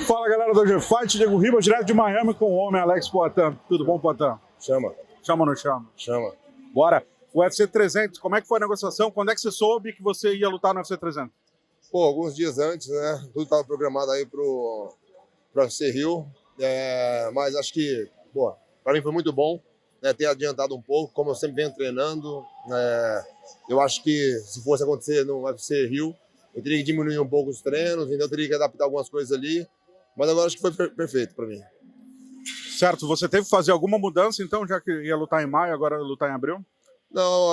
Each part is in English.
Fala galera do G-Fight, Diego Ribas, direto de Miami com o Holm, Alex Poatan. Tudo bom, Poatan? Chama. Chama ou não chama? Chama. Bora. O UFC 300, como é que foi a negociação? Quando é que você soube que você ia lutar no UFC 300? Pô, alguns dias antes, né? Tudo estava programado aí pro UFC Rio. Mas acho que, pô, para mim foi muito bom, né, ter adiantado um pouco, como eu sempre venho treinando. Eu acho que se fosse acontecer no UFC Rio, eu teria que diminuir um pouco os treinos, então eu teria que adaptar algumas coisas ali. Mas agora acho que foi perfeito para mim. Certo, você teve que fazer alguma mudança então, já que ia lutar em maio, agora ia lutar em abril? Não,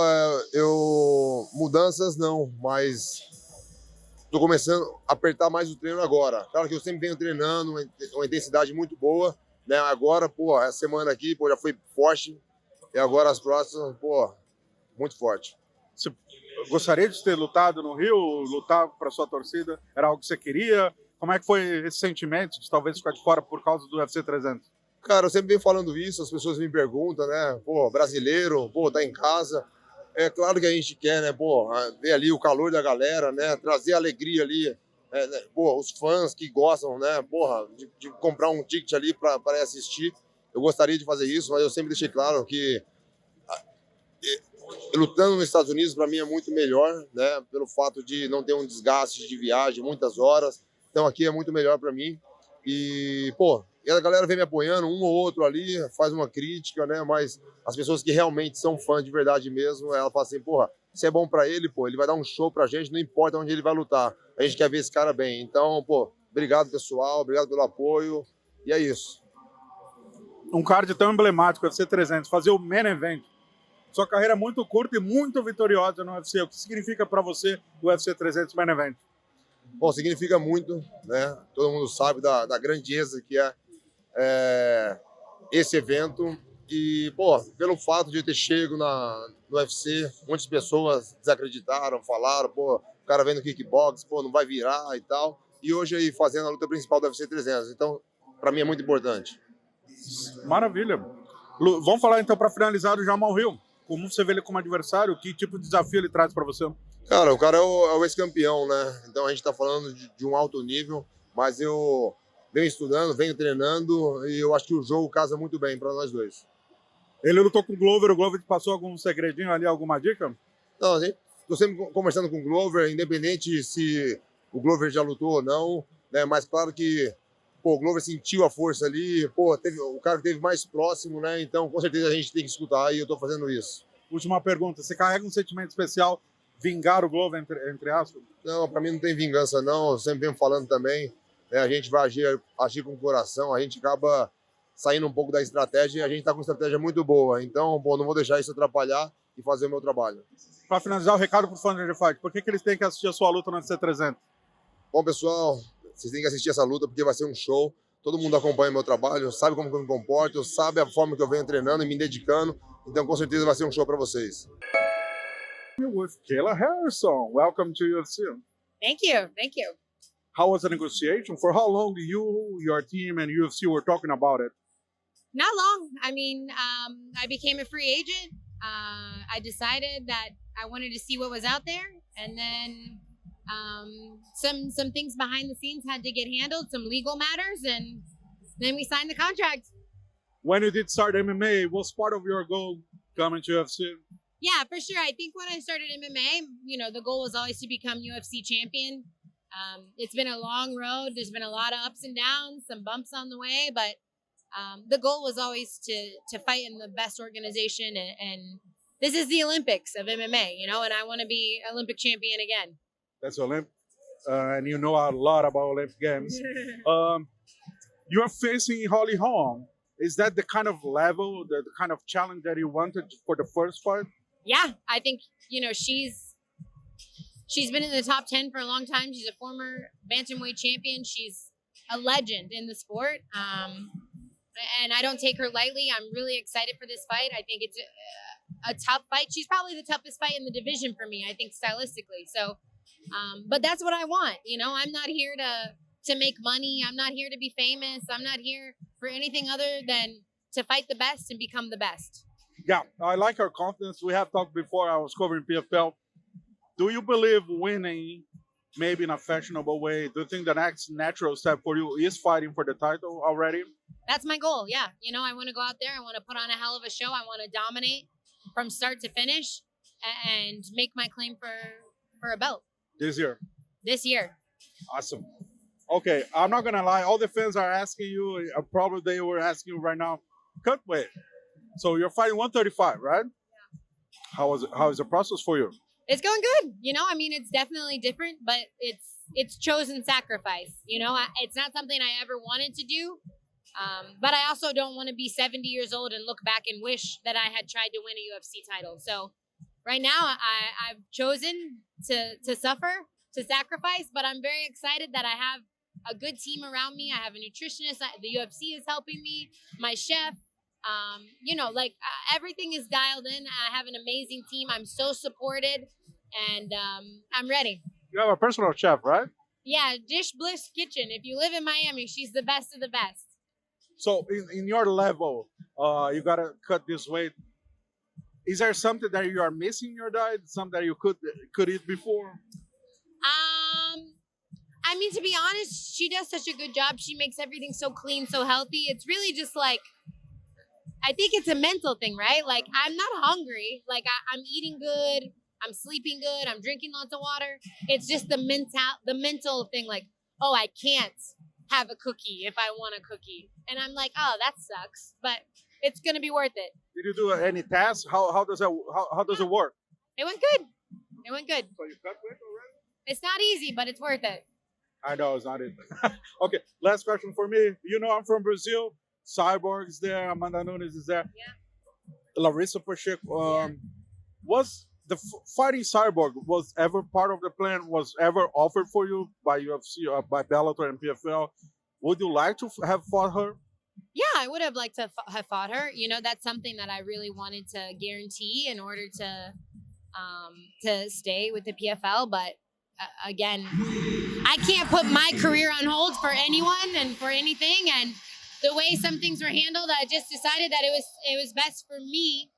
mudanças não, mas tô começando a apertar mais o treino agora. Claro que eu sempre venho treinando, uma intensidade muito boa, né? Agora, pô, essa semana aqui, pô, já foi forte, e agora as próximas, pô, muito forte. Você gostaria de ter lutado no Rio, lutar para sua torcida? Era algo que você queria? Como é que foi esse sentimento de talvez ficar de fora por causa do UFC 300? Cara, eu sempre venho falando isso, as pessoas me perguntam, né? Pô, brasileiro, pô, tá em casa. É claro que a gente quer, né? Pô, ver ali o calor da galera, né? Trazer alegria ali. Né? Pô, os fãs que gostam, né? Porra, de comprar um ticket ali para assistir. Eu gostaria de fazer isso, mas eu sempre deixei claro que lutando nos Estados Unidos para mim é muito melhor, né? Pelo fato de não ter um desgaste de viagem, muitas horas. Então aqui é muito melhor para mim. E, pô, e a galera vem me apoiando, um ou outro ali, faz uma crítica, né? Mas as pessoas que realmente são fãs de verdade mesmo, ela fala assim, porra, isso é bom pra ele, pô, ele vai dar um show pra gente, não importa onde ele vai lutar. A gente quer ver esse cara bem. Então, pô, obrigado, pessoal, obrigado pelo apoio. E é isso. Um card tão emblemático, UFC 300, fazer o main event. Sua carreira é muito curta e muito vitoriosa no UFC. O que significa pra você o UFC 300 main event? Bom, significa muito, né? Todo mundo sabe da grandeza que esse evento. E, pô, pelo fato de eu ter chego no UFC, muitas pessoas desacreditaram, falaram, pô, o cara vem no kickbox, pô, não vai virar e tal. E hoje aí fazendo a luta principal do UFC 300. Então, para mim é muito importante. Maravilha. Vamos falar então para finalizar do Jamal Hill. Como você vê ele como adversário? Que tipo de desafio ele traz para você? Cara, o cara é o ex-campeão, né? Então a gente tá falando de um alto nível, mas eu venho estudando, venho treinando e eu acho que o jogo casa muito bem para nós dois. Ele lutou com o Glover te passou algum segredinho ali, alguma dica? Não, a gente, tô sempre conversando com o Glover, independente se o Glover já lutou ou não, né? Mas claro que, pô, o Glover sentiu a força ali, pô, o cara que teve mais próximo, né? Então, com certeza a gente tem que escutar e eu tô fazendo isso. Última pergunta, você carrega um sentimento especial, vingar o Glover, entre aspas? Não, para mim não tem vingança não, eu sempre venho falando também, né? A gente vai agir com o coração, a gente acaba saindo um pouco da estratégia e a gente tá com uma estratégia muito boa. Então, pô, não vou deixar isso atrapalhar e fazer o meu trabalho. Para finalizar, o recado para o fã do G-Fight, por que eles têm que assistir a sua luta no UFC 300? Bom, pessoal, vocês têm que assistir essa luta porque vai ser um show. Todo mundo acompanha meu trabalho, sabe como que eu me comporto, sabe a forma que eu venho treinando e me dedicando. Então, com certeza, vai ser um show para vocês. With Kayla Harrison, welcome to UFC. Thank you. Thank you. How was the negotiation? For how long you, your team, and UFC were talking about it? Not long. I mean, I became a free agent. I decided that I wanted to see what was out there, and then some things behind the scenes had to get handled, some legal matters, and then we signed the contract. When you did start MMA, was part of your goal coming to UFC? Yeah, for sure. I think when I started MMA, you know, the goal was always to become UFC champion. It's been a long road. There's been a lot of ups and downs, some bumps on the way, but the goal was always to fight in the best organization. And this is the Olympics of MMA, you know, and I want to be Olympic champion again. That's Olympic, and you know a lot about Olympic Games. You're facing Holm. Is that the kind of level, the kind of challenge that you wanted for the first fight? Yeah, I think, you know, she's been in the top 10 for a long time. She's a former bantamweight champion. She's a legend in the sport. And I don't take her lightly. I'm really excited for this fight. I think it's a tough fight. She's probably the toughest fight in the division for me, I think, stylistically. So, but that's what I want. You know, I'm not here to make money. I'm not here to be famous. I'm not here for anything other than to fight the best and become the best. Yeah, I like her confidence. We have talked before. I was covering PFL. Do you believe winning maybe in a fashionable way? Do you think the next natural step for you is fighting for the title already? That's my goal. Yeah. You know, I want to go out there. I want to put on a hell of a show. I want to dominate from start to finish and make my claim for a belt This year? this year. Awesome. Okay, I'm not gonna lie. All the fans are asking you. Probably they were asking you right now. Cut weight. So you're fighting 135, right? How is the process for you? It's going good. You know, I mean, it's definitely different, but it's chosen sacrifice. You know, it's not something I ever wanted to do. But I also don't want to be 70 years old and look back and wish that I had tried to win a UFC title. So right now I've chosen to suffer, to sacrifice, but I'm very excited that I have a good team around me. I have a nutritionist. The UFC is helping me, my chef. You know, like everything is dialed in. I have an amazing team. I'm so supported, and I'm ready. You have a personal chef, right? Yeah, Dish Bliss Kitchen. If you live in Miami, she's the best of the best. So in your level, you gotta cut this weight. Is there something that you are missing in your diet? Something that you could eat before? I mean, to be honest, she does such a good job. She makes everything so clean, so healthy. It's really just like, I think it's a mental thing, right? Like, I'm not hungry. Like, I'm eating good. I'm sleeping good. I'm drinking lots of water. It's just the mental thing. Like, oh, I can't have a cookie if I want a cookie. And I'm like, oh, that sucks. But it's going to be worth it. Did you do any tests? How does it work? It went good. It went good. So you cut weight already? It's not easy, but it's worth it. I know it's not it. Okay, last question for me. You know I'm from Brazil. Cyborg is there. Amanda Nunes is there. Yeah. Larissa Pacheco. Was the fighting Cyborg was ever part of the plan? Was ever offered for you by UFC or by Bellator and PFL? Would you like to have fought her? Yeah, I would have liked to have fought her. You know, that's something that I really wanted to guarantee in order to stay with the PFL. But again, I can't put my career on hold for anyone and for anything. And the way some things were handled, I just decided that it was best for me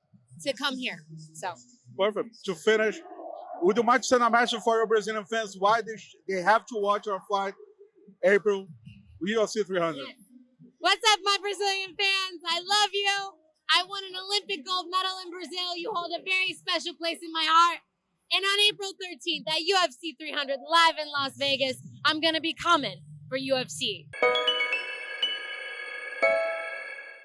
to come here. So Perfect. To finish, would you mind to send a message for your Brazilian fans why they have to watch our fight April UFC 300? yes. What's up, my Brazilian fans? I love you. I won an Olympic gold medal in Brazil. You hold a very special place in my heart. And on April 13th at UFC 300 live in Las Vegas, I'm going to be coming for UFC.